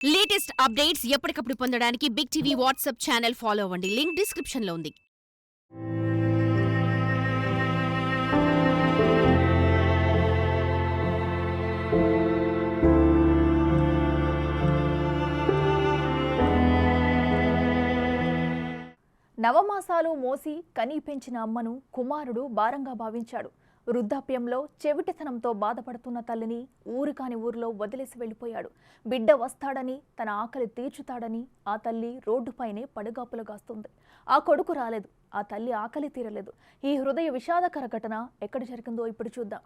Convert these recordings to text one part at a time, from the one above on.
Latest updates ఎప్పటికప్పుడు పొందడానికి big TV WhatsApp channel follow అవ్వండి. లింక్ డిస్క్రిప్షన్ లో ఉంది. నవమాసాలు మోసి కనీ పెంచిన అమ్మను కుమారుడు భారంగా భావించాడు. వృద్ధాప్యంలో చెవిటితనంతో బాధపడుతున్న తల్లిని ఊరికాని ఊరిలో వదిలేసి వెళ్ళిపోయాడు. బిడ్డ వస్తాడని, తన ఆకలి తీర్చుతాడని ఆ తల్లి రోడ్డుపైనే పడుగాపులుగాస్తుంది. ఆ కొడుకు రాలేదు, ఆ తల్లి ఆకలి తీరలేదు. ఈ హృదయ విషాదకర ఘటన ఎక్కడ జరిగిందో ఇప్పుడు చూద్దాం.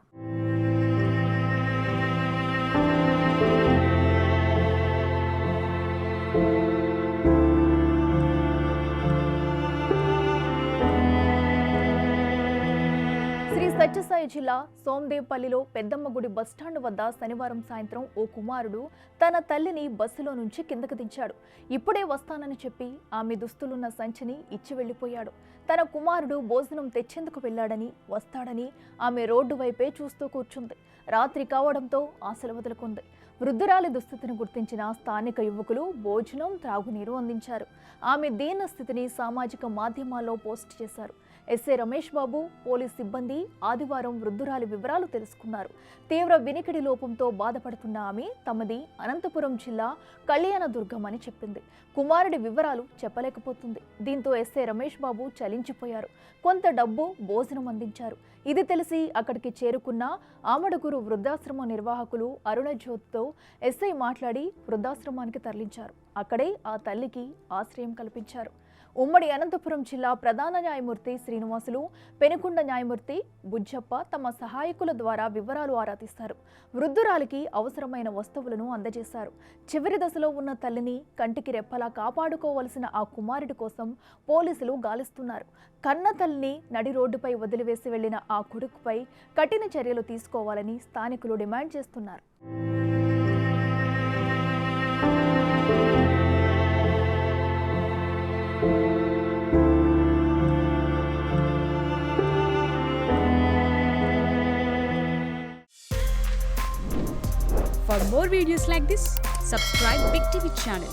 సత్యసాయి జిల్లా సోందేపల్లిలో పెద్దమ్మ గుడి బస్టాండ్ వద్ద శనివారం సాయంత్రం ఓ కుమారుడు తన తల్లిని బస్సులో నుంచి కిందకు దించాడు. ఇప్పుడే వస్తానని చెప్పి ఆమె దుస్తులున్న సంచిని ఇచ్చి వెళ్లిపోయాడు. తన కుమారుడు భోజనం తెచ్చేందుకు వెళ్లాడని, వస్తాడని ఆమె రోడ్డు వైపే చూస్తూ కూర్చుంది. రాత్రి కావడంతో ఆశలు వదులుకుంది. వృద్ధురాలి దుస్థితిని గుర్తించిన స్థానిక యువకులు భోజనం, త్రాగునీరు అందించారు. ఆమె దీన స్థితిని సామాజిక మాధ్యమాల్లో పోస్ట్ చేశారు. ఎస్ఐ రమేష్ బాబు, పోలీస్ సిబ్బంది ఆదివారం వృద్ధురాలి వివరాలు తెలుసుకున్నారు. తీవ్ర వినికిడి లోపంతో బాధపడుతున్న ఆమె తమది అనంతపురం జిల్లా కళ్యాణదుర్గం అని చెప్పింది. కుమారుడి వివరాలు చెప్పలేకపోతుంది. దీంతో ఎస్ఐ రమేష్ బాబు చలించిపోయారు. కొంత డబ్బు, భోజనం అందించారు. ఇది తెలిసి అక్కడికి చేరుకున్న ఆమడుగురు వృద్ధాశ్రమ నిర్వాహకులు అరుణజ్యోతితో ఎస్ఐ మాట్లాడి వృద్ధాశ్రమానికి తరలించారు. అక్కడే ఆ తల్లికి ఆశ్రయం కల్పించారు. ఉమ్మడి అనంతపురం జిల్లా ప్రధాన న్యాయమూర్తి శ్రీనివాసులు, పెనుకొండ న్యాయమూర్తి బుజ్జప్ప తమ సహాయకుల ద్వారా వివరాలు ఆరా తీస్తారు. వృద్ధురాలికి అవసరమైన వస్తువులను అందజేశారు. చివరి దశలో ఉన్న తల్లిని కంటికి రెప్పలా కాపాడుకోవలసిన ఆ కుమారుడి కోసం పోలీసులు గాలిస్తున్నారు. కన్న తల్లిని నడి రోడ్డుపై వదిలివేసి వెళ్లిన ఆ కొడుకుపై కఠిన చర్యలు తీసుకోవాలని స్థానికులు డిమాండ్ చేస్తున్నారు. For more videos like this, subscribe Big TV channel.